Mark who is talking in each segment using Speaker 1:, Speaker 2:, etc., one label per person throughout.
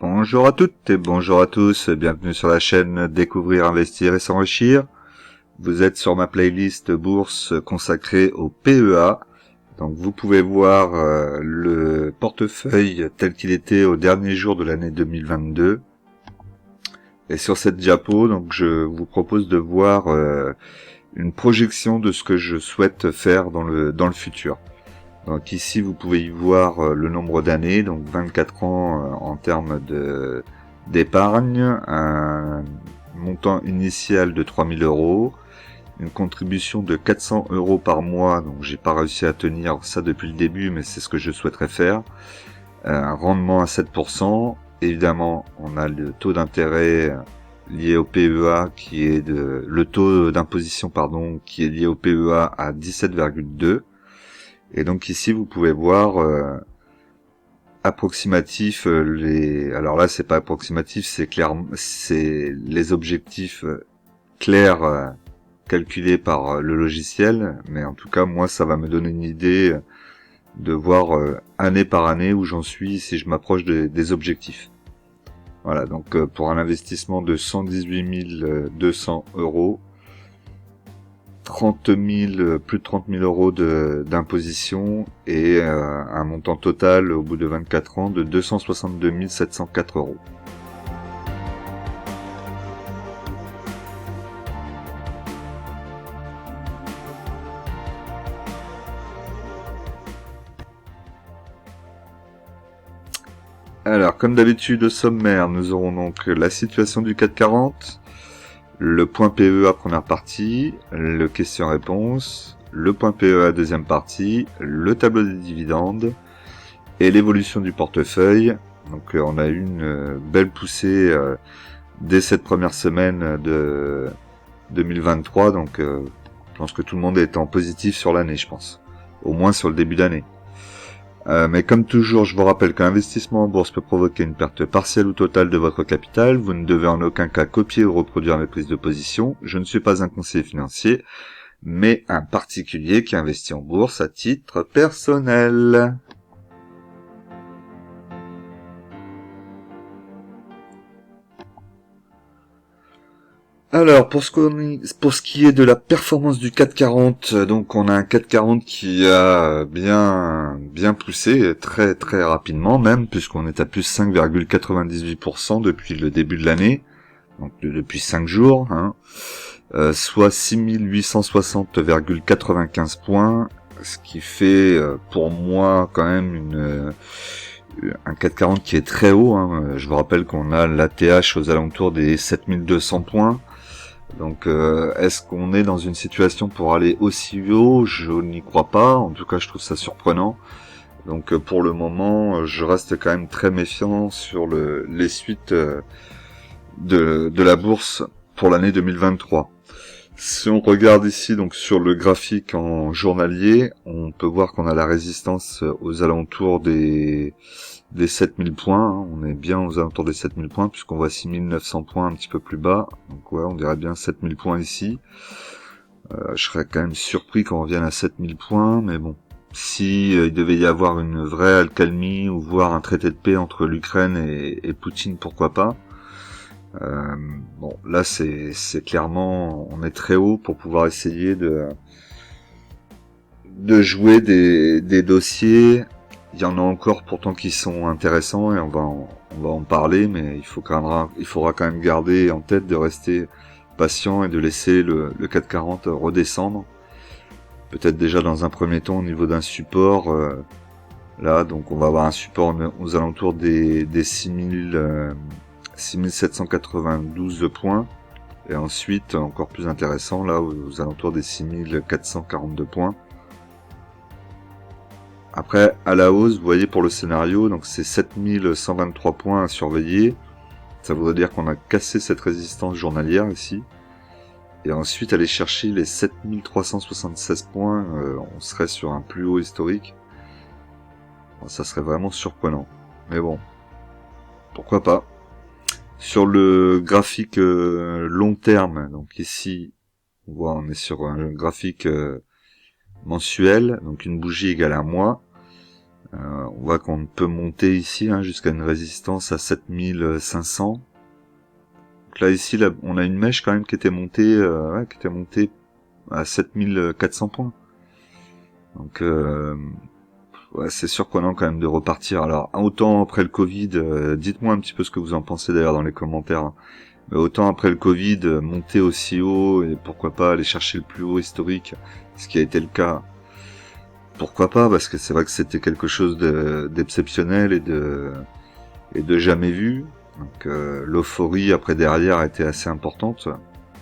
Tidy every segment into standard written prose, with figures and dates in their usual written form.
Speaker 1: Bonjour à toutes et bonjour à tous, bienvenue sur la chaîne Découvrir, Investir et S'enrichir. Vous êtes sur ma playlist bourse consacrée au PEA. Donc vous pouvez voir le portefeuille tel qu'il était au dernier jour de l'année 2022. Et sur cette diapo, donc je vous propose de voir une projection de ce que je souhaite faire dans le futur. Donc ici, vous pouvez y voir le nombre d'années, donc 24 ans en termes d'épargne, un montant initial de 3000 euros, une contribution de 400 euros par mois, donc j'ai pas réussi à tenir ça depuis le début, mais c'est ce que je souhaiterais faire, un rendement à 7%, évidemment on a le taux d'intérêt lié au PEA qui est le taux d'imposition qui est lié au PEA à 17,2. Et donc ici vous pouvez voir approximatif alors là c'est pas approximatif, c'est les objectifs clairs calculés par le logiciel, mais en tout cas moi ça va me donner une idée de voir année par année où j'en suis si je m'approche des objectifs. Voilà, donc pour un investissement de 118 200 euros, plus de 30 000 euros d'imposition et un montant total au bout de 24 ans de 262 704 euros. Alors, comme d'habitude au sommaire, nous aurons donc la situation du CAC 40, le point PEA première partie, le question-réponse, le point PEA deuxième partie, le tableau des dividendes et l'évolution du portefeuille. Donc on a eu une belle poussée dès cette première semaine de 2023, donc je pense que tout le monde est en positif sur l'année, je pense, au moins sur le début d'année. Mais comme toujours, je vous rappelle qu'un investissement en bourse peut provoquer une perte partielle ou totale de votre capital. Vous ne devez en aucun cas copier ou reproduire mes prises de position. Je ne suis pas un conseiller financier, mais un particulier qui investit en bourse à titre personnel. Alors, pour ce qui est de la performance du CAC 40, donc on a un CAC 40 qui a bien poussé, très très rapidement même, puisqu'on est à plus 5,98% depuis le début de l'année, donc depuis 5 jours, soit 6860,95 points, ce qui fait pour moi quand même un CAC 40 qui est très haut. Je vous rappelle qu'on a l'ATH aux alentours des 7200 points. Donc est-ce qu'on est dans une situation pour aller aussi haut? Je n'y crois pas, en tout cas je trouve ça surprenant. Donc pour le moment je reste quand même très méfiant sur les suites de la bourse pour l'année 2023. Si on regarde ici donc sur le graphique en journalier, on peut voir qu'on a la résistance aux alentours des 7000 points, on est bien aux alentours des 7000 points, puisqu'on voit 6900 points un petit peu plus bas, donc ouais, on dirait bien 7000 points ici. Je serais quand même surpris qu'on revienne à 7000 points, mais bon, si il devait y avoir une vraie accalmie, ou voire un traité de paix entre l'Ukraine et Poutine, pourquoi pas. Bon, là c'est clairement, on est très haut pour pouvoir essayer de jouer des dossiers. Il y en a encore pourtant qui sont intéressants et on va en parler, mais il faudra quand même garder en tête de rester patient et de laisser le CAC 40 redescendre. Peut-être déjà dans un premier temps au niveau d'un support. Là, donc on va avoir un support aux alentours des 6792 points. Et ensuite, encore plus intéressant, là aux alentours des 6442 points. Après, à la hausse, vous voyez pour le scénario, donc c'est 7123 points à surveiller. Ça voudrait dire qu'on a cassé cette résistance journalière ici. Et ensuite, aller chercher les 7376 points, on serait sur un plus haut historique. Bon, ça serait vraiment surprenant. Mais bon, pourquoi pas. Sur le graphique long terme, donc ici, on est sur un graphique mensuel, donc une bougie égale un mois. On voit qu'on peut monter ici jusqu'à une résistance à 7500. Donc là ici, là, on a une mèche quand même qui était montée à 7400 points. Donc ouais, c'est surprenant quand même de repartir. Alors autant après le Covid, dites-moi un petit peu ce que vous en pensez d'ailleurs dans les commentaires. Mais autant après le Covid, monter aussi haut et pourquoi pas aller chercher le plus haut historique, ce qui a été le cas. Pourquoi pas, parce que c'est vrai que c'était quelque chose d'exceptionnel et de jamais vu. Donc l'euphorie après derrière a été assez importante.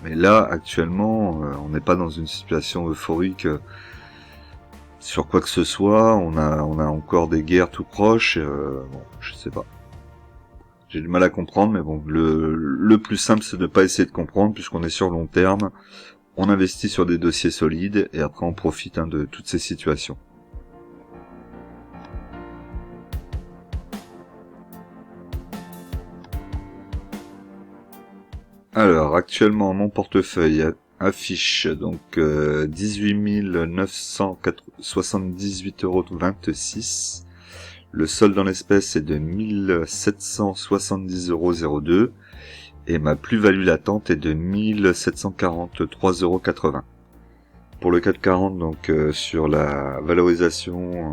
Speaker 1: Mais là, actuellement, on n'est pas dans une situation euphorique sur quoi que ce soit. On a encore des guerres tout proches. Bon, je sais pas. J'ai du mal à comprendre, mais bon, le plus simple, c'est de ne pas essayer de comprendre, puisqu'on est sur long terme. On investit sur des dossiers solides, et après on profite de toutes ces situations. Alors, actuellement, mon portefeuille affiche donc 18 978,26 €. Le solde en espèces est de 1770,02 € et ma plus-value latente est de 1743,80 €. Pour le CAC 40, donc sur la valorisation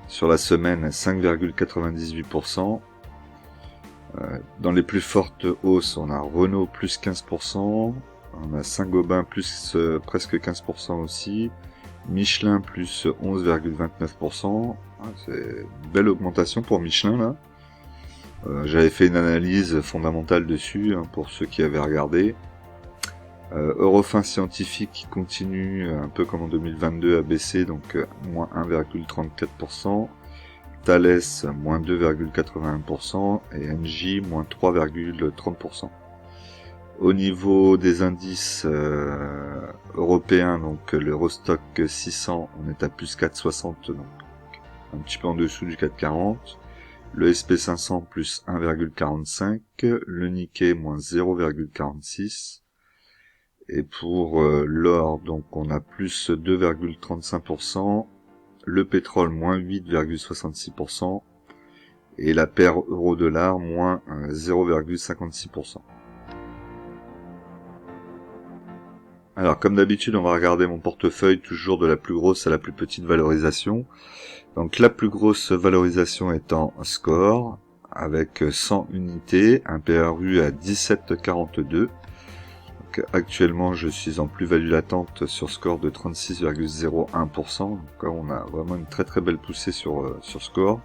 Speaker 1: sur la semaine, 5,98%. Dans les plus fortes hausses, on a Renault plus 15%, on a Saint-Gobain plus presque 15% aussi, Michelin plus 11,29%. C'est une belle augmentation pour Michelin là. J'avais fait une analyse fondamentale dessus pour ceux qui avaient regardé. Eurofins Scientifique qui continue un peu comme en 2022 à baisser, donc moins 1,34%. Thales, moins 2,81%, et Engie, moins 3,30%. Au niveau des indices européens, donc l'Eurostock 600, on est à plus 4,60, donc un petit peu en dessous du 4,40. Le SP500, plus 1,45. Le Nikkei, moins 0,46. Et pour l'or, donc on a plus 2,35%. Le pétrole, moins 8,66%, et la paire euro-dollar, moins 0,56%. Alors, comme d'habitude, on va regarder mon portefeuille, toujours de la plus grosse à la plus petite valorisation. Donc, la plus grosse valorisation étant Score, avec 100 unités, un PRU à 17,42. Actuellement, je suis en plus-value latente sur Score de 36,01%. Donc là, on a vraiment une très très belle poussée sur Score.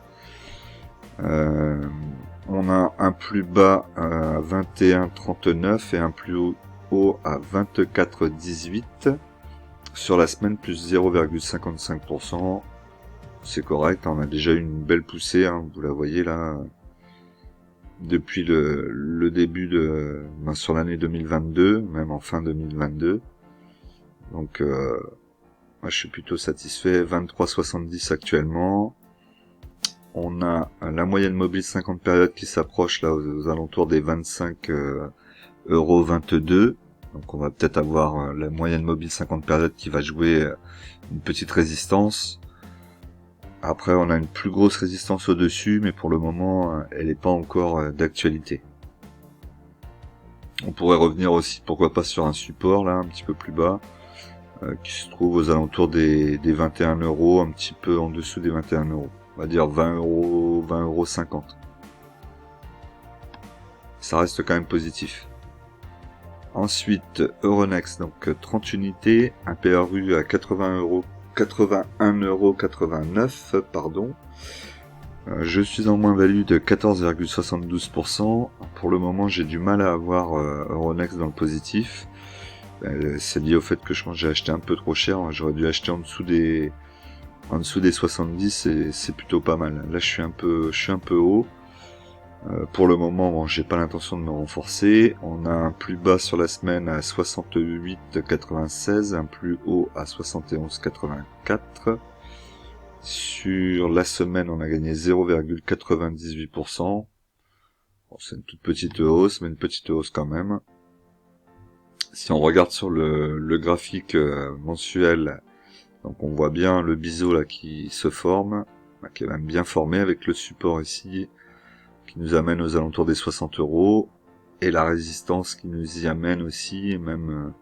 Speaker 1: On a un plus bas à 21,39 et un plus haut à 24,18. Sur la semaine, plus 0,55%. C'est correct, on a déjà eu une belle poussée, vous la voyez là. Depuis le début sur l'année 2022, même en fin 2022. Donc moi je suis plutôt satisfait. 23,70 actuellement. On a la moyenne mobile 50 périodes qui s'approche là aux alentours des 25,22 €. Donc on va peut-être avoir la moyenne mobile 50 périodes qui va jouer une petite résistance. Après, on a une plus grosse résistance au-dessus, mais pour le moment, elle n'est pas encore d'actualité. On pourrait revenir aussi, pourquoi pas, sur un support, là, un petit peu plus bas, qui se trouve aux alentours des 21 €, un petit peu en dessous des 21 €. On va dire 20 €, 20,50 €. Ça reste quand même positif. Ensuite, Euronext, donc 30 unités, un PRU à 81,89 €, pardon. Je suis en moins-value de 14,72%. Pour le moment, j'ai du mal à avoir Euronext dans le positif. C'est lié au fait que j'ai acheté un peu trop cher. J'aurais dû acheter en dessous des 70 et c'est plutôt pas mal. Là, je suis un peu haut. Pour le moment, bon, j'ai pas l'intention de me renforcer. On a un plus bas sur la semaine à 68,96, un plus haut à 71,84. Sur la semaine, on a gagné 0,98%. Bon, c'est une toute petite hausse, mais une petite hausse quand même. Si on regarde sur le graphique mensuel, donc on voit bien le biseau là qui se forme. qui est même bien formé avec le support ici, qui nous amène aux alentours des 60 €, et la résistance qui nous y amène aussi, et même,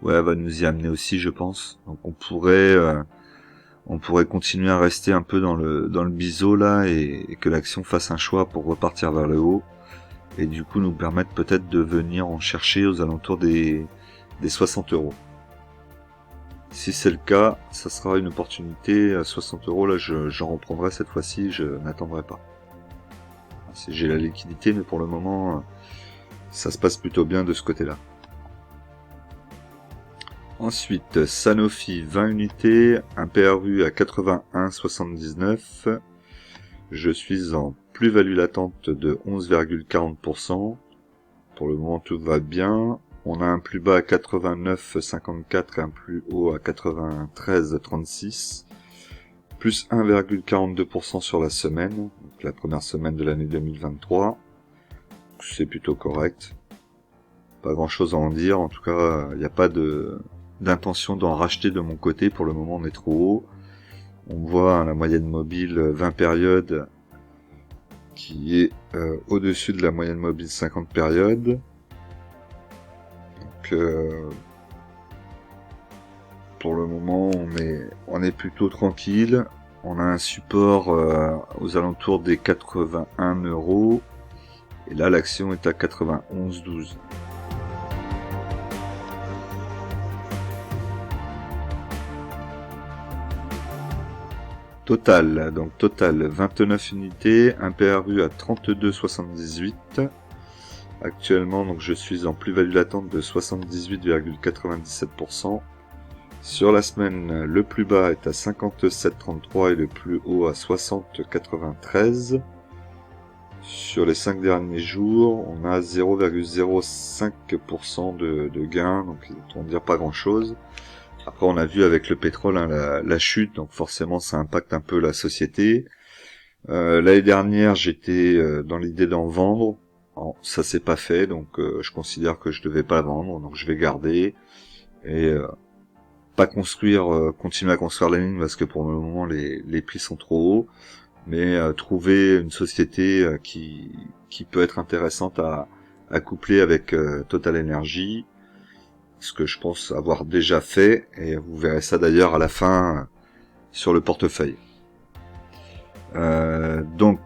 Speaker 1: ouais, va nous y amener aussi, je pense. Donc on pourrait continuer à rester un peu dans le biseau là, et que l'action fasse un choix pour repartir vers le haut, et du coup nous permettre peut-être de venir en chercher aux alentours des 60 €. Si c'est le cas, ça sera une opportunité à 60 €. Là, j'en reprendrai cette fois-ci, je n'attendrai pas. J'ai la liquidité, mais pour le moment, ça se passe plutôt bien de ce côté-là. Ensuite, Sanofi 20 unités, un PRU à 81,79. Je suis en plus-value latente de 11,40%. Pour le moment, tout va bien. On a un plus bas à 89,54 et un plus haut à 93,36. Plus 1,42% sur la semaine, donc la première semaine de l'année 2023. C'est plutôt correct. Pas grand chose à en dire, en tout cas, il n'y a pas d'intention d'en racheter de mon côté. Pour le moment, on est trop haut. On voit la moyenne mobile 20 périodes qui est au-dessus de la moyenne mobile 50 périodes. Donc, pour le moment, on est plutôt tranquille. On a un support aux alentours des 81 €. Et là, l'action est à 91,12. Total, donc total 29 unités, un PRU à 32,78. Actuellement, donc je suis en plus-value latente de 78,97%. Sur la semaine, le plus bas est à 57,33 et le plus haut à 60,93. Sur les 5 derniers jours, on a 0,05% de gain, donc on ne dire pas grand-chose. Après, on a vu avec le pétrole la chute, donc forcément ça impacte un peu la société. L'année dernière, j'étais dans l'idée d'en vendre. Alors, ça s'est pas fait, donc je considère que je devais pas vendre, donc je vais garder et pas continuer à construire la ligne parce que pour le moment les prix sont trop hauts, mais trouver une société qui peut être intéressante à coupler avec Total Energy, ce que je pense avoir déjà fait, et vous verrez ça d'ailleurs à la fin sur le portefeuille. Donc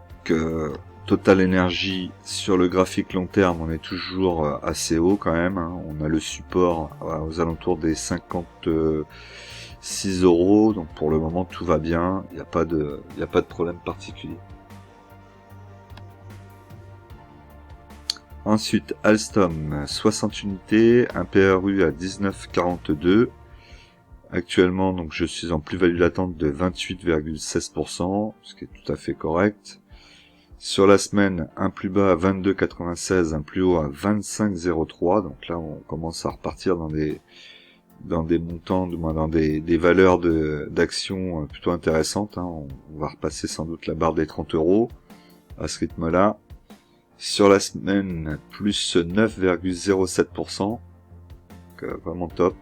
Speaker 1: Total Energy sur le graphique long terme, on est toujours assez haut quand même, hein. On a le support aux alentours des 56 €, donc pour le moment tout va bien, il n'y a pas de problème particulier. Ensuite, Alstom, 60 unités, un PRU à 19,42. Actuellement, donc je suis en plus-value latente de 28,16%, ce qui est tout à fait correct. Sur la semaine, un plus bas à 22,96, un plus haut à 25,03. Donc là, on commence à repartir dans des montants, dans des valeurs d'actions plutôt intéressantes, hein. On va repasser sans doute la barre des 30 € à ce rythme-là. Sur la semaine, plus 9,07%. Donc, vraiment top.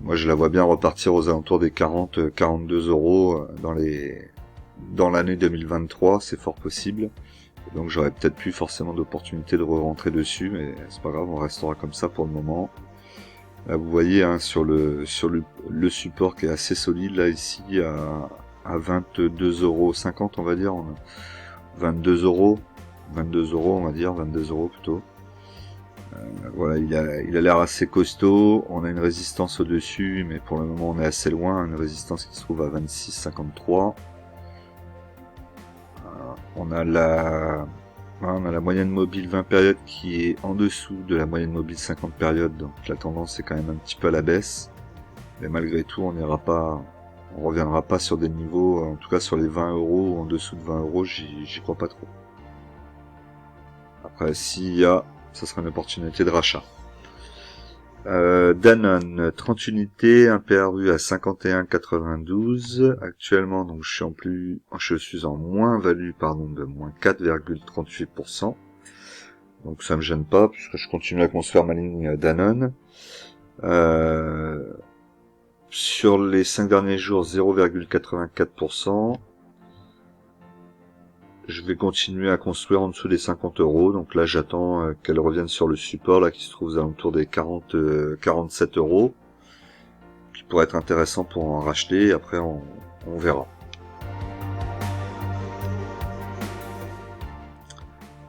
Speaker 1: Moi, je la vois bien repartir aux alentours des 42 € dans l'année 2023, c'est fort possible. Donc j'aurais peut-être plus forcément d'opportunité de re-rentrer dessus, mais c'est pas grave, on restera comme ça pour le moment. Là, vous voyez, hein, sur le support qui est assez solide, là, ici, à 22,50 €, on va dire. 22 €, on va dire, 22 € plutôt. Voilà, il a l'air assez costaud. On a une résistance au-dessus, mais pour le moment on est assez loin. Une résistance qui se trouve à 26,53. On a la moyenne mobile 20 périodes qui est en dessous de la moyenne mobile 50 périodes, donc la tendance est quand même un petit peu à la baisse. Mais malgré tout, on reviendra pas sur des niveaux, en tout cas sur les 20 €, en dessous de 20 €, j'y crois pas trop. Après, ça sera une opportunité de rachat. Danone, 30 unités, un PRU à 51,92. Actuellement, donc je suis en moins-value, de moins 4,38%. Donc ça me gêne pas, puisque je continue à construire ma ligne Danone. Sur les 5 derniers jours, 0,84%. Je vais continuer à construire en dessous des 50 €. Donc là, j'attends qu'elle revienne sur le support là qui se trouve aux alentours des 47 €. Qui pourrait être intéressant pour en racheter. Après, on verra.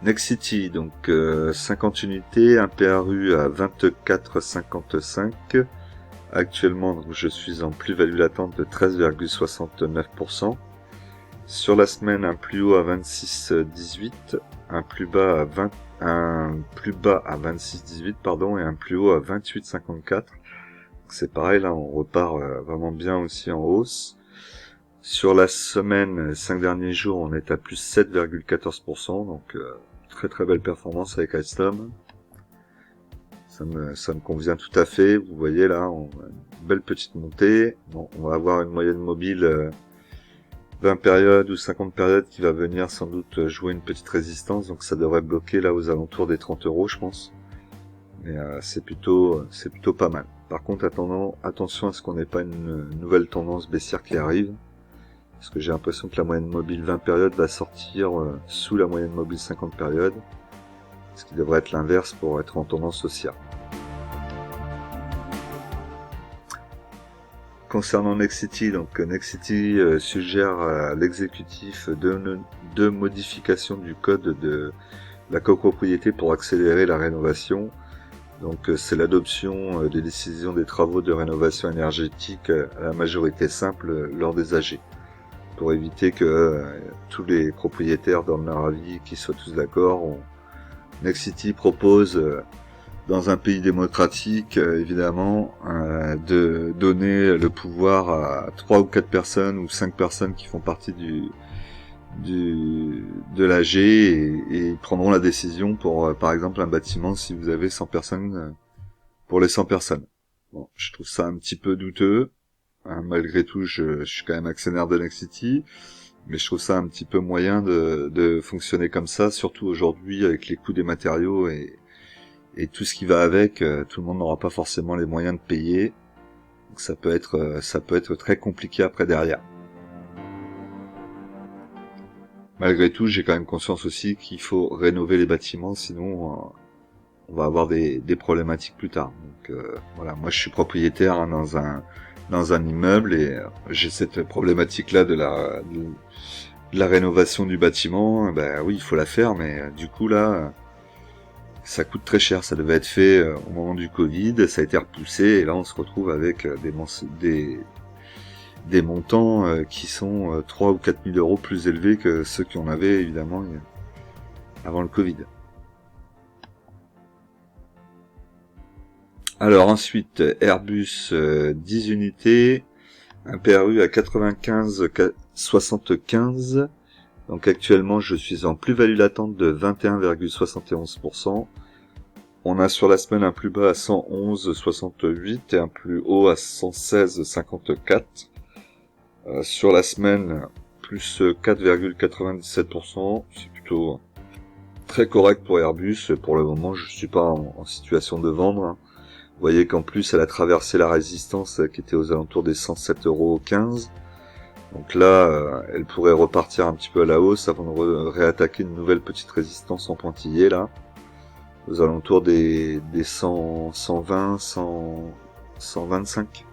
Speaker 1: Nexity, donc 50 unités, un PRU à 24,55. Actuellement, donc, je suis en plus-value latente de 13,69%. Sur la semaine, un plus haut à 26,18, un plus bas à 26,18 pardon, et un plus haut à 28,54. C'est pareil, là on repart vraiment bien aussi en hausse. Sur la semaine, 5 derniers jours, on est à plus 7,14%, donc très très belle performance avec Alstom. Ça me convient tout à fait. Vous voyez là, on a une belle petite montée. Bon, on va avoir une moyenne mobile 20 périodes ou 50 périodes qui va venir sans doute jouer une petite résistance, donc ça devrait bloquer là aux alentours des 30 €, je pense. Mais c'est plutôt pas mal. Par contre, attention à ce qu'on n'ait pas une nouvelle tendance baissière qui arrive, parce que j'ai l'impression que la moyenne mobile 20 périodes va sortir sous la moyenne mobile 50 périodes, ce qui devrait être l'inverse pour être en tendance haussière. Concernant Nexity, donc Nexity suggère à l'exécutif deux modifications du code de la copropriété pour accélérer la rénovation. Donc c'est l'adoption des décisions des travaux de rénovation énergétique à la majorité simple lors des AG, pour éviter que tous les propriétaires donnent leur avis, qu'ils soient tous d'accord. Nexity propose dans un pays démocratique, évidemment, de donner le pouvoir à 3 ou 4 personnes ou 5 personnes qui font partie de l'AG et ils prendront la décision pour, par exemple, un bâtiment si vous avez 100 personnes, pour les 100 personnes. Bon, je trouve ça un petit peu douteux. Hein, malgré tout, je suis quand même actionnaire de Nexity, mais je trouve ça un petit peu moyen de fonctionner comme ça, surtout aujourd'hui avec les coûts des matériaux et tout ce qui va avec. Tout le monde n'aura pas forcément les moyens de payer, donc ça peut être très compliqué après derrière. Malgré tout, j'ai quand même conscience aussi qu'il faut rénover les bâtiments, sinon on va avoir des problématiques plus tard. Donc voilà, moi je suis propriétaire hein, dans un immeuble et j'ai cette problématique là de la rénovation du bâtiment. Ben oui, il faut la faire, mais du coup là ça coûte très cher. Ça devait être fait au moment du Covid, ça a été repoussé et là on se retrouve avec des montants qui sont 3 ou 4 000 € plus élevés que ceux qu'on avait évidemment avant le Covid. Alors ensuite, Airbus 10 unités, un PRU à 95,75. Donc actuellement, je suis en plus-value latente de 21,71%. On a sur la semaine un plus bas à 111,68 et un plus haut à 116,54. Sur la semaine, plus 4,97%. C'est plutôt très correct pour Airbus. Pour le moment, je suis pas en situation de vendre. Hein. Vous voyez qu'en plus, elle a traversé la résistance qui était aux alentours des 107,15 €. Donc là, elle pourrait repartir un petit peu à la hausse avant de réattaquer une nouvelle petite résistance en pointillé, là. Aux alentours des 100, 120, 100, 125.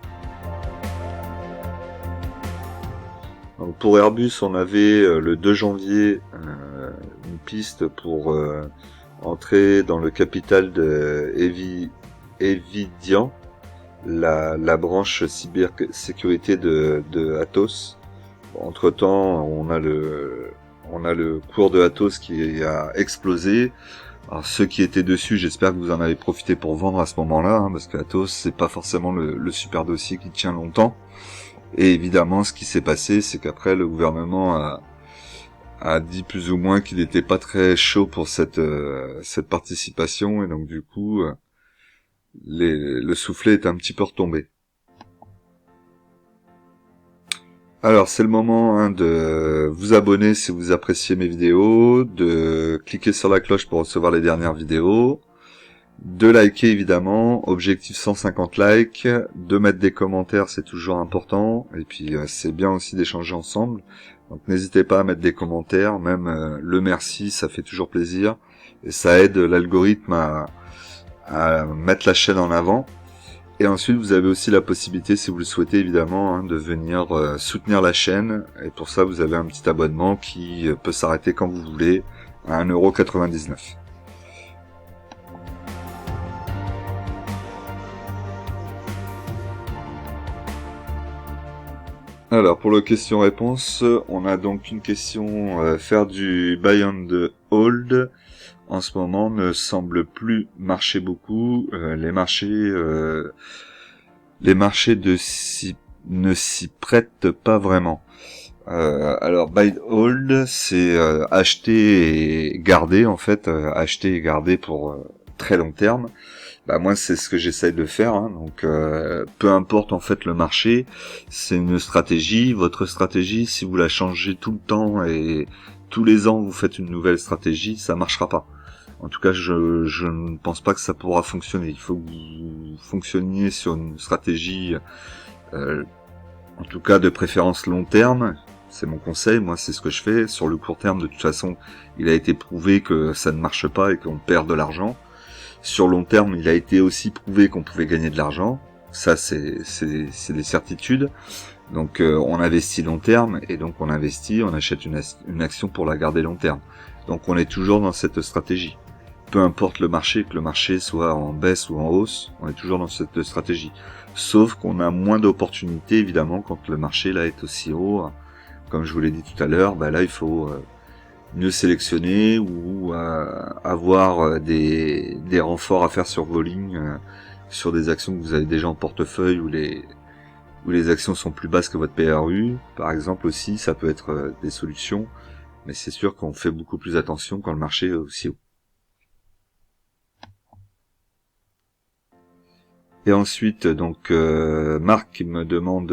Speaker 1: Donc pour Airbus, on avait le 2 janvier une piste pour entrer dans le capital de Evidian, la branche cybersécurité de Atos. Entre temps, on a le cours de Atos qui a explosé. Alors ceux qui étaient dessus, j'espère que vous en avez profité pour vendre à ce moment-là, hein, parce que Atos, c'est pas forcément le super dossier qui tient longtemps. Et évidemment, ce qui s'est passé, c'est qu'après, le gouvernement a dit plus ou moins qu'il n'était pas très chaud pour cette participation, et donc du coup, le soufflet est un petit peu retombé. Alors, c'est le moment hein, de vous abonner si vous appréciez mes vidéos, de cliquer sur la cloche pour recevoir les dernières vidéos, De liker évidemment, objectif 150 likes, de mettre des commentaires, c'est toujours important, et puis c'est bien aussi d'échanger ensemble, donc n'hésitez pas à mettre des commentaires, même le merci, ça fait toujours plaisir, et ça aide l'algorithme à mettre la chaîne en avant. Et ensuite vous avez aussi la possibilité, si vous le souhaitez évidemment, de venir soutenir la chaîne, et pour ça vous avez un petit abonnement qui peut s'arrêter quand vous voulez, à 1,99 €. Alors pour le question-réponse, on a donc une question, faire du buy and hold en ce moment ne semble plus marcher beaucoup. Les marchés ne s'y prêtent pas vraiment. Alors buy and hold, c'est acheter et garder en fait, acheter et garder pour très long terme. Bah moi c'est ce que j'essaye de faire, donc peu importe en fait le marché, c'est une stratégie. Votre stratégie, si vous la changez tout le temps et tous les ans vous faites une nouvelle stratégie, ça marchera pas. En tout cas, je ne pense pas que ça pourra fonctionner. Il faut que vous fonctionniez sur une stratégie, en tout cas de préférence long terme. C'est mon conseil, moi c'est ce que je fais. Sur le court terme, de toute façon, il a été prouvé que ça ne marche pas et qu'on perd de l'argent. Sur long terme, il a été aussi prouvé qu'on pouvait gagner de l'argent. Ça, c'est des certitudes. Donc, on investit long terme et donc on investit, on achète une action pour la garder long terme. Donc, on est toujours dans cette stratégie. Peu importe le marché, que le marché soit en baisse ou en hausse, on est toujours dans cette stratégie. Sauf qu'on a moins d'opportunités, évidemment, quand le marché là est aussi haut. Comme je vous l'ai dit tout à l'heure, là, il faut mieux sélectionner ou avoir des renforts à faire sur vos lignes, sur des actions que vous avez déjà en portefeuille où les actions sont plus basses que votre PRU, par exemple aussi, ça peut être des solutions, mais c'est sûr qu'on fait beaucoup plus attention quand le marché est aussi haut. Et ensuite, donc, Marc me demande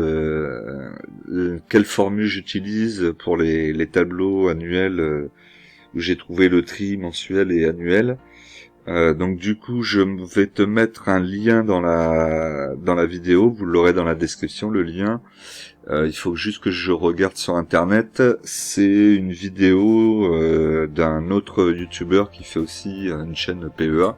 Speaker 1: quelle formule j'utilise pour les tableaux annuels où j'ai trouvé le tri mensuel et annuel. Donc du coup, je vais te mettre un lien dans la vidéo, vous l'aurez dans la description, le lien. Il faut juste que je regarde sur internet. C'est une vidéo d'un autre youtubeur qui fait aussi une chaîne PEA,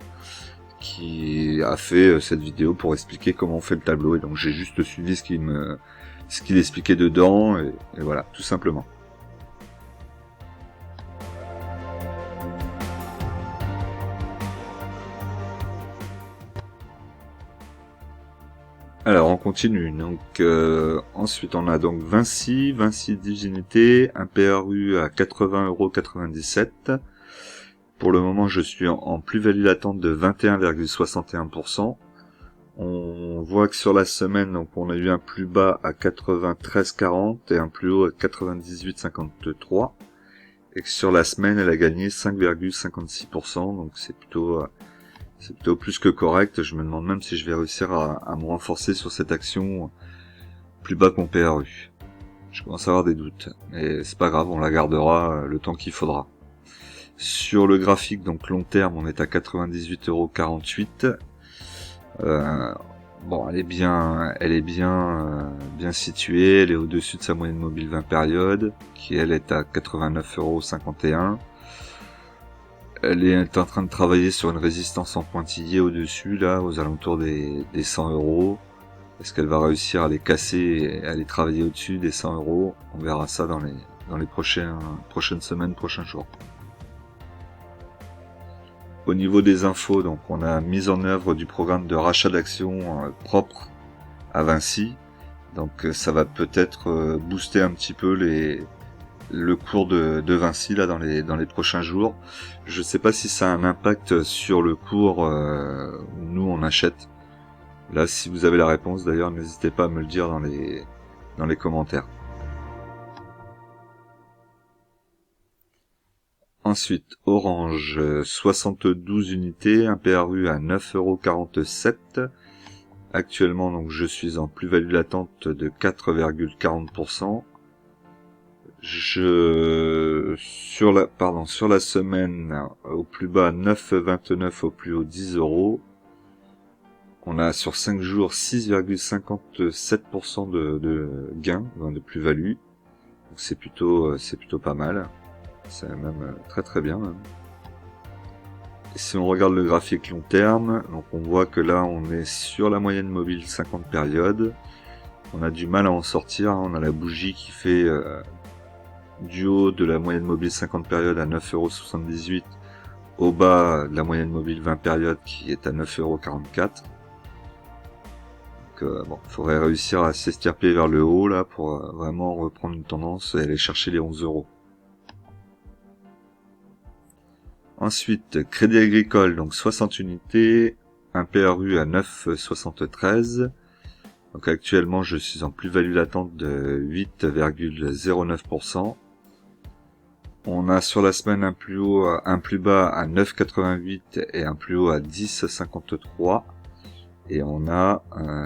Speaker 1: qui a fait cette vidéo pour expliquer comment on fait le tableau. Et donc j'ai juste suivi ce qu'il expliquait dedans, et voilà, tout simplement. Alors on continue, donc ensuite on a donc Vinci 10 unités, un PRU à 80,97 €. Pour le moment je suis en plus-value latente de 21,61%. On voit que sur la semaine, donc on a eu un plus bas à 93,40 et un plus haut à 98,53. Et que sur la semaine elle a gagné 5,56%, donc c'est plutôt plus que correct. Je me demande même si je vais réussir à me renforcer sur cette action plus bas qu'on PRU. Je commence à avoir des doutes, mais c'est pas grave, on la gardera le temps qu'il faudra. Sur le graphique, donc long terme, on est à 98,48 €. Bon, elle est bien située, elle est au-dessus de sa moyenne mobile 20 périodes, qui elle est à 89,51 €. Elle est en train de travailler sur une résistance en pointillé au-dessus, là, aux alentours des 100 €. Est-ce qu'elle va réussir à les casser et à les travailler au-dessus des 100 €? On verra ça dans les prochaines semaines, prochains jours. Au niveau des infos, donc on a mise en œuvre du programme de rachat d'actions propre à Vinci. Donc ça va peut-être booster un petit peu le cours de Vinci là dans les prochains jours. Je sais pas si ça a un impact sur le cours où nous on achète. Là, si vous avez la réponse d'ailleurs, n'hésitez pas à me le dire dans les commentaires. Ensuite, Orange, 72 unités, un PRU à 9,47 €. Actuellement, donc je suis en plus-value latente de 4,40%. Sur la semaine, au plus bas 9,29, au plus haut 10 euros. On a sur 5 jours 6,57% de gain, de plus-value. Donc c'est plutôt pas mal. C'est même très très bien, même. Et si on regarde le graphique long terme, donc on voit que là on est sur la moyenne mobile 50 périodes. On a du mal à en sortir, hein. On a la bougie qui fait du haut de la moyenne mobile 50 périodes à 9,78 €, au bas de la moyenne mobile 20 périodes qui est à 9,44 €. Donc il faudrait réussir à s'estirper vers le haut là pour vraiment reprendre une tendance et aller chercher les 11 €. Ensuite, Crédit Agricole, donc 60 unités, un PRU à 9,73. Donc actuellement, je suis en plus-value latente de 8,09%. On a sur la semaine un plus bas à 9,88 et un plus haut à 10,53. Et on a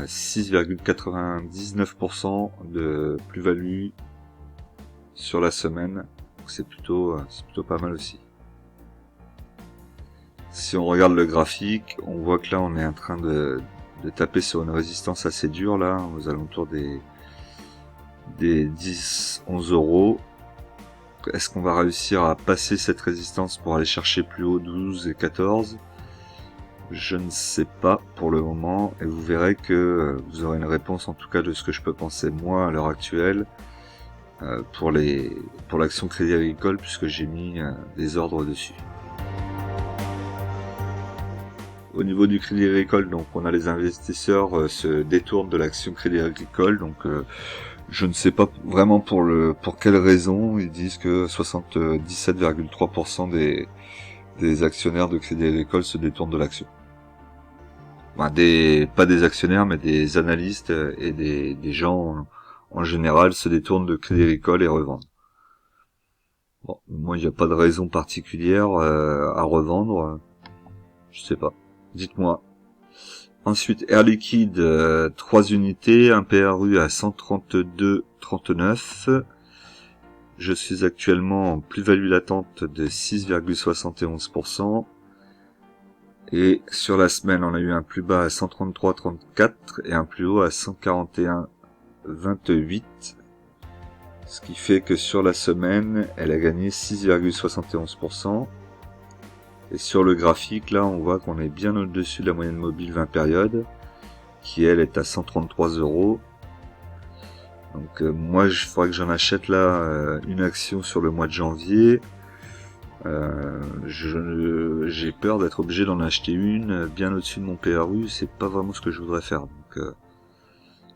Speaker 1: 6,99% de plus-value sur la semaine. Donc c'est plutôt pas mal aussi. Si on regarde le graphique, on voit que là on est en train de taper sur une résistance assez dure là, aux alentours des 10-11 €. Est-ce qu'on va réussir à passer cette résistance pour aller chercher plus haut 12 et 14? Je ne sais pas pour le moment, et vous verrez que vous aurez une réponse en tout cas de ce que je peux penser moi à l'heure actuelle pour l'action Crédit Agricole, puisque j'ai mis des ordres dessus. Au niveau du Crédit Agricole, donc on a les investisseurs se détournent de l'action Crédit Agricole, donc je ne sais pas vraiment pour quelle raison. Ils disent que 77,3% des actionnaires de Crédit Agricole se détournent de l'action. Pas des actionnaires, mais des analystes et des gens en général se détournent de Crédit Agricole et revendent. Bon, moi il n'y a pas de raison particulière à revendre, je sais pas. Dites-moi. Ensuite, Air Liquide, 3 unités, un PRU à 132,39. Je suis actuellement en plus-value latente de 6,71%. Et sur la semaine, on a eu un plus bas à 133,34 et un plus haut à 141,28. Ce qui fait que sur la semaine, elle a gagné 6,71%. Et sur le graphique, là, on voit qu'on est bien au-dessus de la moyenne mobile 20 périodes, qui elle est à 133 €. Donc moi, il faudrait que j'en achète là une action sur le mois de janvier. J'ai peur d'être obligé d'en acheter une bien au-dessus de mon PRU, c'est pas vraiment ce que je voudrais faire. Donc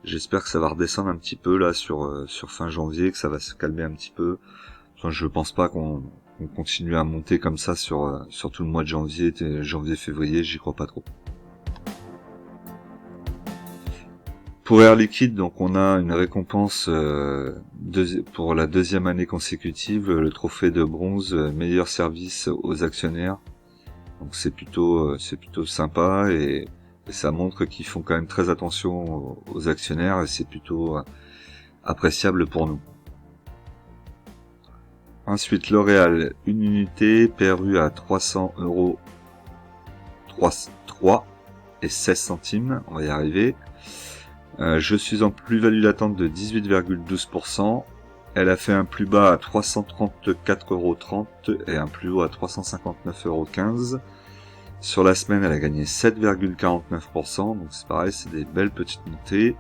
Speaker 1: j'espère que ça va redescendre un petit peu là sur fin janvier, que ça va se calmer un petit peu. Enfin, je pense pas qu'on continue à monter comme ça sur tout le mois de janvier, février, j'y crois pas trop. Pour Air Liquide, donc on a une récompense pour la deuxième année consécutive, le trophée de bronze meilleur service aux actionnaires. Donc c'est plutôt sympa et ça montre qu'ils font quand même très attention aux actionnaires et c'est plutôt appréciable pour nous. Ensuite, L'Oréal, une unité, PRU à 300 €, 3 et 16 centimes, on va y arriver. Je suis en plus-value latente de 18,12%. Elle a fait un plus bas à 334,30 € et un plus haut à 359,15 €. Sur la semaine, elle a gagné 7,49%, donc c'est pareil, c'est des belles petites montées.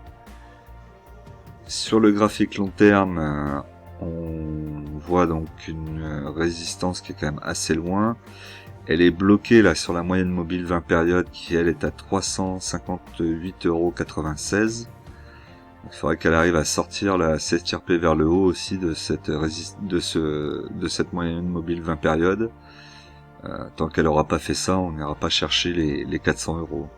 Speaker 1: Sur le graphique long terme, on voit donc une résistance qui est quand même assez loin. Elle est bloquée là sur la moyenne mobile 20 périodes qui elle est à 358,96 €. Il faudrait qu'elle arrive à sortir là, à s'estirper vers le haut aussi de cette moyenne mobile 20 périodes. Tant qu'elle n'aura pas fait ça, on n'ira pas chercher les 400 €.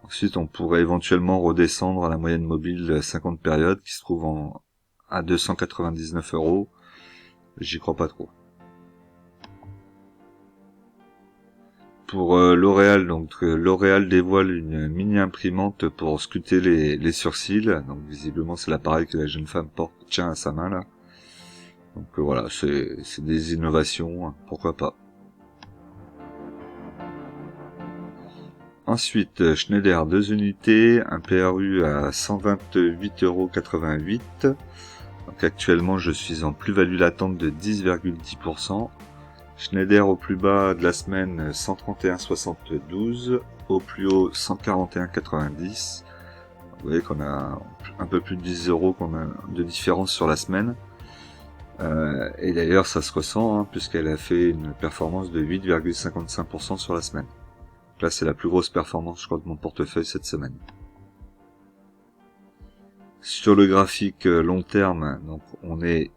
Speaker 1: Ensuite, on pourrait éventuellement redescendre à la moyenne mobile 50 périodes qui se trouve à 299 €. J'y crois pas trop. Pour L'Oréal, donc L'Oréal dévoile une mini imprimante pour sculpter les sourcils. Donc visiblement c'est l'appareil que la jeune femme tient à sa main là. Donc voilà, c'est des innovations, hein, pourquoi pas. Ensuite, Schneider 2 unités, un PRU à 128,88 €. Donc actuellement, je suis en plus-value latente de 10,10%. Schneider au plus bas de la semaine 131,72, au plus haut 141,90. Vous voyez qu'on a un peu plus de 10 € qu'on a de différence sur la semaine. Et d'ailleurs ça se ressent, hein, puisqu'elle a fait une performance de 8,55% sur la semaine. Là c'est la plus grosse performance je crois de mon portefeuille cette semaine. Sur le graphique long terme, donc on est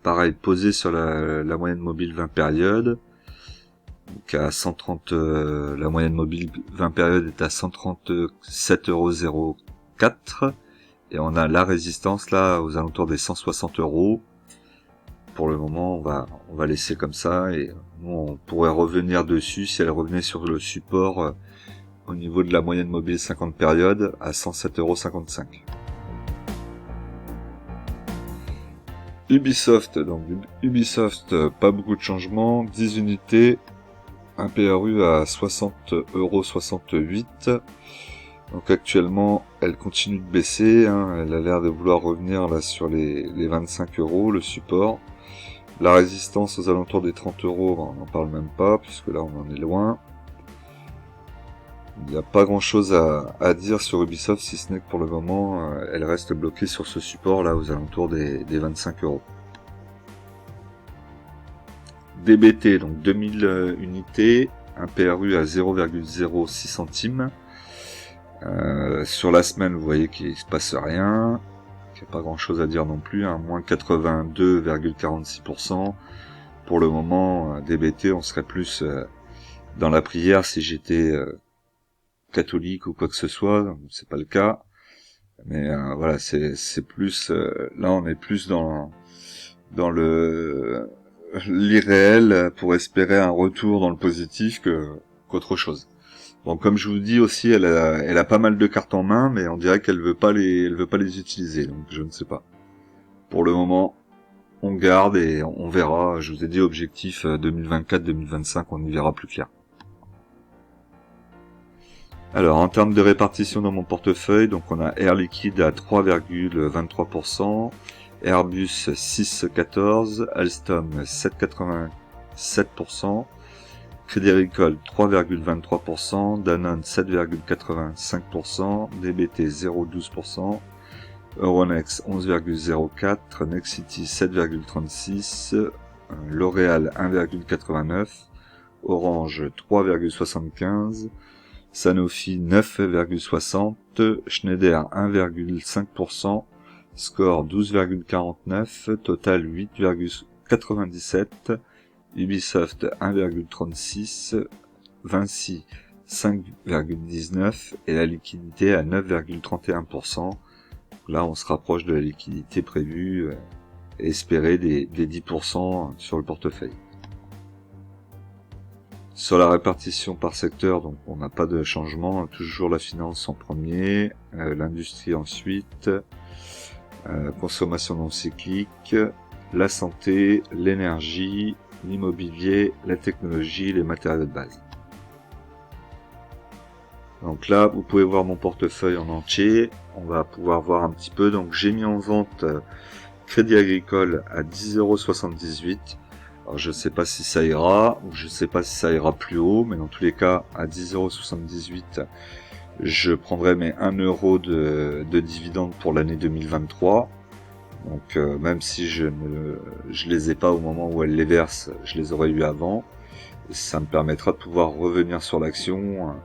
Speaker 1: pareil posé sur la moyenne mobile 20 périodes. Donc à 130, la moyenne mobile 20 périodes est à 137,04 € et on a la résistance là aux alentours des 160 €. Pour le moment, on va laisser comme ça et nous, on pourrait revenir dessus si elle revenait sur le support au niveau de la moyenne mobile 50 périodes à 107,55 €. Ubisoft, donc Ubisoft, pas beaucoup de changements, 10 unités, un PRU à 60,68 €. Donc actuellement, elle continue de baisser, hein, elle a l'air de vouloir revenir là sur les 25 €, le support. La résistance aux alentours des 30 €, on n'en parle même pas, puisque là on en est loin. Il n'y a pas grand chose à dire sur Ubisoft, si ce n'est que pour le moment, elle reste bloquée sur ce support là aux alentours des 25 €. DBT, donc 2000 unités, un PRU à 0,06 centimes. Sur la semaine, vous voyez qu'il se passe rien. Il n'y a pas grand chose à dire non plus, hein, moins 82,46%. Pour le moment, DBT, on serait plus dans la prière si j'étais catholique ou quoi que ce soit, c'est pas le cas. Mais voilà, c'est plus là on est plus dans l'irréel pour espérer un retour dans le positif qu'autre chose. Bon, comme je vous dis aussi, elle a pas mal de cartes en main, mais on dirait qu'elle veut pas les utiliser, donc je ne sais pas. Pour le moment, on garde et on verra. Je vous ai dit objectif 2024-2025, on y verra plus clair. Alors, en termes de répartition dans mon portefeuille, donc on a Air Liquide à 3,23%, Airbus 6,14%, Alstom 7,87%, Crédit Agricole 3,23%, Danone 7,85%, DBT 0,12%, Euronext 11,04%, Nexity 7,36%, L'Oréal 1,89%, Orange 3,75%, Sanofi 9,60%, Schneider 1,5%, Score 12,49%, Total 8,97%, Ubisoft 1,36%, Vinci 5,19% et la liquidité à 9,31%. Là, on se rapproche de la liquidité prévue et espérée des 10% sur le portefeuille. Sur la répartition par secteur, donc on n'a pas de changement, toujours la finance en premier, l'industrie ensuite, consommation non cyclique, la santé, l'énergie, l'immobilier, la technologie, les matériaux de base. Donc là, vous pouvez voir mon portefeuille en entier. On va pouvoir voir un petit peu. Donc j'ai mis en vente Crédit Agricole à 10,78 €. Alors je ne sais pas si ça ira, ou je ne sais pas si ça ira plus haut, mais dans tous les cas, à 10,78 €, je prendrai mes 1 € de dividendes pour l'année 2023. Donc même si je les ai pas au moment où elle les verse, je les aurais eu avant. Ça me permettra de pouvoir revenir sur l'action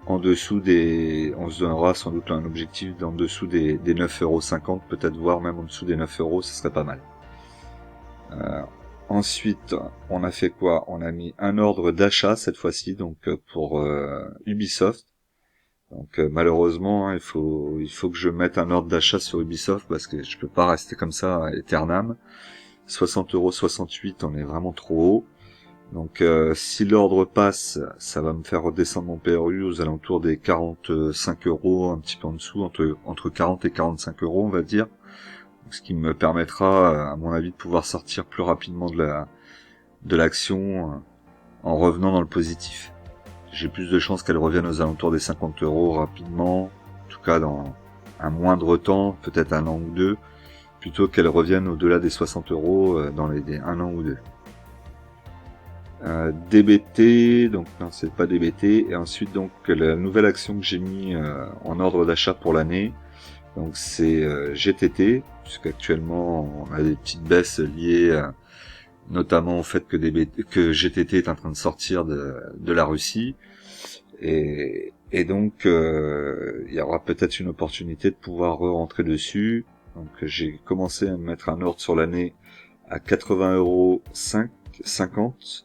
Speaker 1: en dessous on se donnera sans doute un objectif d'en dessous des 9,50 €, peut-être voire même en dessous des 9 €, ce serait pas mal. Ensuite, on a fait quoi? On a mis un ordre d'achat cette fois-ci, donc pour Ubisoft. Donc malheureusement, hein, il faut que je mette un ordre d'achat sur Ubisoft parce que je peux pas rester comme ça à éternam. 60,68 €, on est vraiment trop haut. Donc si l'ordre passe, ça va me faire redescendre mon PRU aux alentours des 45 €, un petit peu en dessous, entre 40 et 45 €, on va dire. ce qui me permettra, à mon avis, de pouvoir sortir plus rapidement de l'action en revenant dans le positif. J'ai plus de chances qu'elle revienne aux alentours des 50 € rapidement, en tout cas dans un moindre temps, peut-être un an ou deux, plutôt qu'elle revienne au-delà des 60 € dans un an ou deux. DBT, donc non, c'est pas DBT, et ensuite donc la nouvelle action que j'ai mis en ordre d'achat pour l'année, donc c'est GTT, puisqu'actuellement on a des petites baisses liées notamment au fait que GTT est en train de sortir de la Russie, et donc il y aura peut-être une opportunité de pouvoir re-rentrer dessus. Donc j'ai commencé à me mettre un ordre sur l'année à 80,50 €.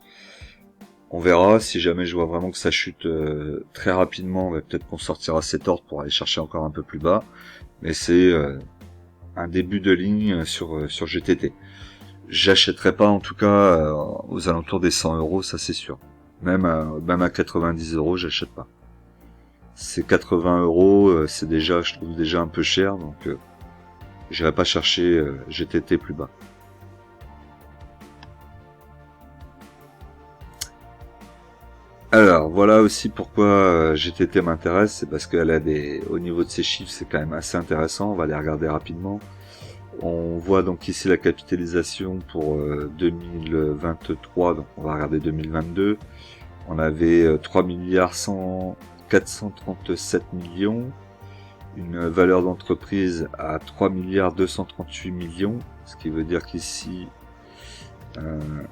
Speaker 1: On verra, si jamais je vois vraiment que ça chute très rapidement, peut-être qu'on sortira cet ordre pour aller chercher encore un peu plus bas. Mais c'est un début de ligne sur GTT. J'achèterai pas en tout cas aux alentours des 100 €, ça c'est sûr. Même à 90 €, j'achète pas. C'est 80 €, c'est déjà, je trouve déjà un peu cher, donc j'irai pas chercher GTT plus bas. Alors voilà aussi pourquoi GTT m'intéresse, c'est parce qu'elle a au niveau de ses chiffres, c'est quand même assez intéressant. On va les regarder rapidement. On voit donc ici la capitalisation pour 2023, donc on va regarder 2022. On avait 3 milliards 437 millions, une valeur d'entreprise à 3 milliards 238 millions, ce qui veut dire qu'ici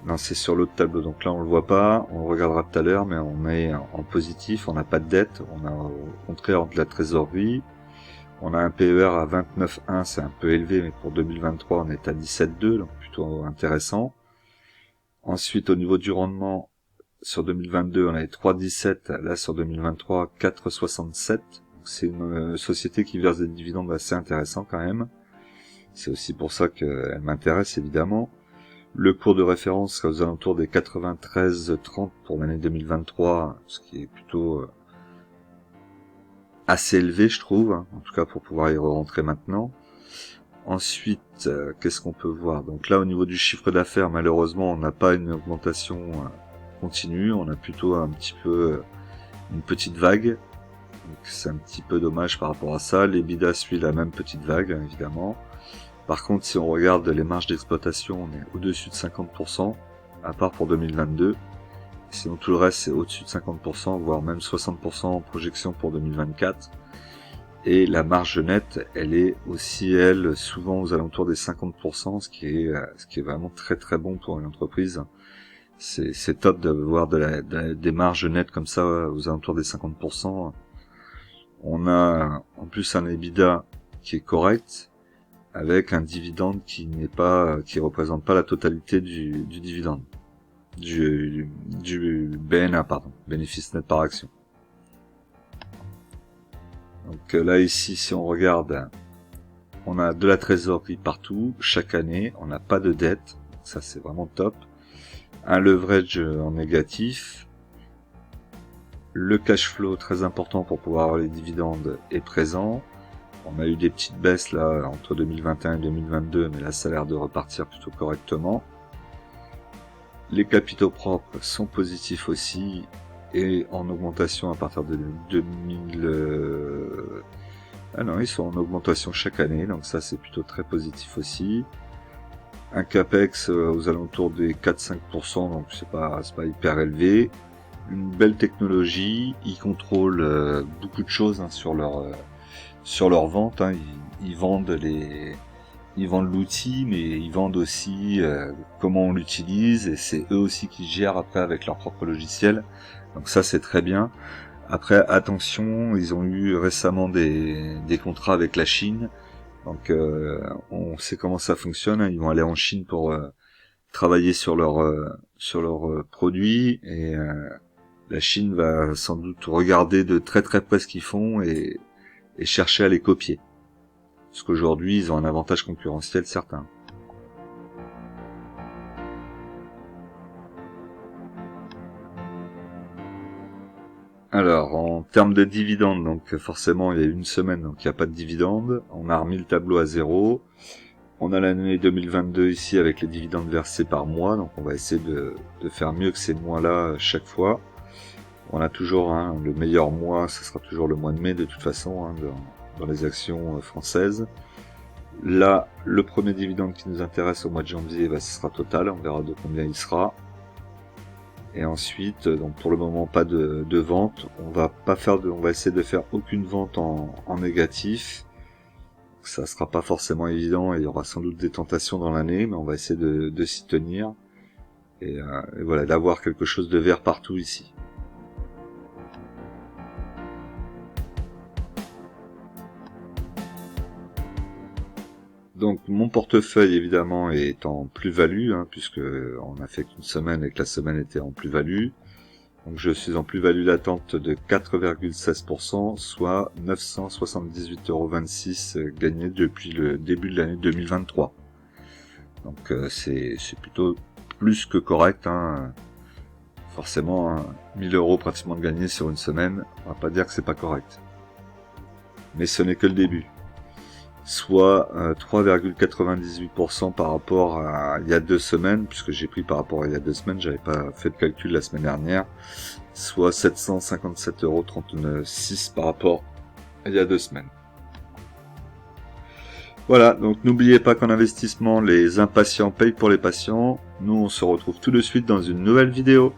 Speaker 1: non, c'est sur l'autre tableau, donc là on le voit pas, on le regardera tout à l'heure, mais on est en positif, on n'a pas de dette, on a au contraire de la trésorerie, on a un PER à 29,1, c'est un peu élevé, mais pour 2023 on est à 17,2, donc plutôt intéressant. Ensuite au niveau du rendement, sur 2022 on avait 3,17, là sur 2023 4,67, c'est une société qui verse des dividendes assez intéressants quand même, c'est aussi pour ça qu'elle m'intéresse évidemment. Le cours de référence sera aux alentours des 93,30 pour l'année 2023, ce qui est plutôt assez élevé, je trouve, hein, en tout cas pour pouvoir y rentrer maintenant. Ensuite, qu'est-ce qu'on peut voir? Donc là, au niveau du chiffre d'affaires, malheureusement, on n'a pas une augmentation continue, on a plutôt un petit peu une petite vague. Donc c'est un petit peu dommage par rapport à ça. L'EBITDA suit la même petite vague, hein, évidemment. Par contre, si on regarde les marges d'exploitation, on est au-dessus de 50%, à part pour 2022. Sinon, tout le reste, c'est au-dessus de 50%, voire même 60% en projection pour 2024. Et la marge nette, elle est aussi, elle, souvent aux alentours des 50%, ce qui est vraiment très très bon pour une entreprise. C'est top d'avoir des marges nettes comme ça, aux alentours des 50%. On a en plus un EBITDA qui est correct, avec un dividende qui représente pas la totalité du dividende, du BNA, pardon, bénéfice net par action. Donc là ici, si on regarde, on a de la trésorerie partout, chaque année, on n'a pas de dette, ça c'est vraiment top. Un leverage en négatif, le cash flow très important pour pouvoir avoir les dividendes est présent. On a eu des petites baisses là entre 2021 et 2022, mais là ça a l'air de repartir plutôt correctement. Les capitaux propres sont positifs aussi et en augmentation à partir de 2000. Ah non, ils sont en augmentation chaque année, donc ça c'est plutôt très positif aussi. Un capex aux alentours des 4-5%, donc c'est pas hyper élevé. Une belle technologie, ils contrôlent beaucoup de choses hein, sur leur vente, hein. Ils vendent l'outil, mais ils vendent aussi comment on l'utilise, et c'est eux aussi qui gèrent après avec leur propre logiciel. Donc ça c'est très bien. Après attention, ils ont eu récemment des contrats avec la Chine. Donc on sait comment ça fonctionne, hein. Ils vont aller en Chine pour travailler sur leurs produits, et la Chine va sans doute regarder de très très près ce qu'ils font et chercher à les copier. Parce qu'aujourd'hui, ils ont un avantage concurrentiel certain. Alors, en termes de dividendes, donc forcément, il y a une semaine, donc il n'y a pas de dividendes. On a remis le tableau à zéro. On a l'année 2022 ici avec les dividendes versés par mois, donc on va essayer de faire mieux que ces mois-là chaque fois. On a toujours le meilleur mois, ce sera toujours le mois de mai de toute façon dans les actions françaises. Là, le premier dividende qui nous intéresse au mois de janvier, ce sera Total, on verra de combien il sera. Et ensuite, donc pour le moment pas de vente, on va essayer de faire aucune vente en négatif. Ça sera pas forcément évident et il y aura sans doute des tentations dans l'année, mais on va essayer de s'y tenir et voilà, d'avoir quelque chose de vert partout ici. Donc mon portefeuille évidemment est en plus-value, puisque on a fait qu'une semaine et que la semaine était en plus-value. Donc je suis en plus-value latente de 4,16%, soit 978,26 € gagnés depuis le début de l'année 2023. Donc c'est plutôt plus que correct. Forcément, 1000 € pratiquement de gagnés sur une semaine, on va pas dire que c'est pas correct. Mais ce n'est que le début. Soit 3,98% par rapport à il y a 2 semaines, puisque j'ai pris par rapport à il y a 2 semaines, j'avais pas fait de calcul la semaine dernière, soit 757,36 € par rapport à il y a 2 semaines. Voilà, donc n'oubliez pas qu'en investissement, les impatients payent pour les patients. Nous, on se retrouve tout de suite dans une nouvelle vidéo.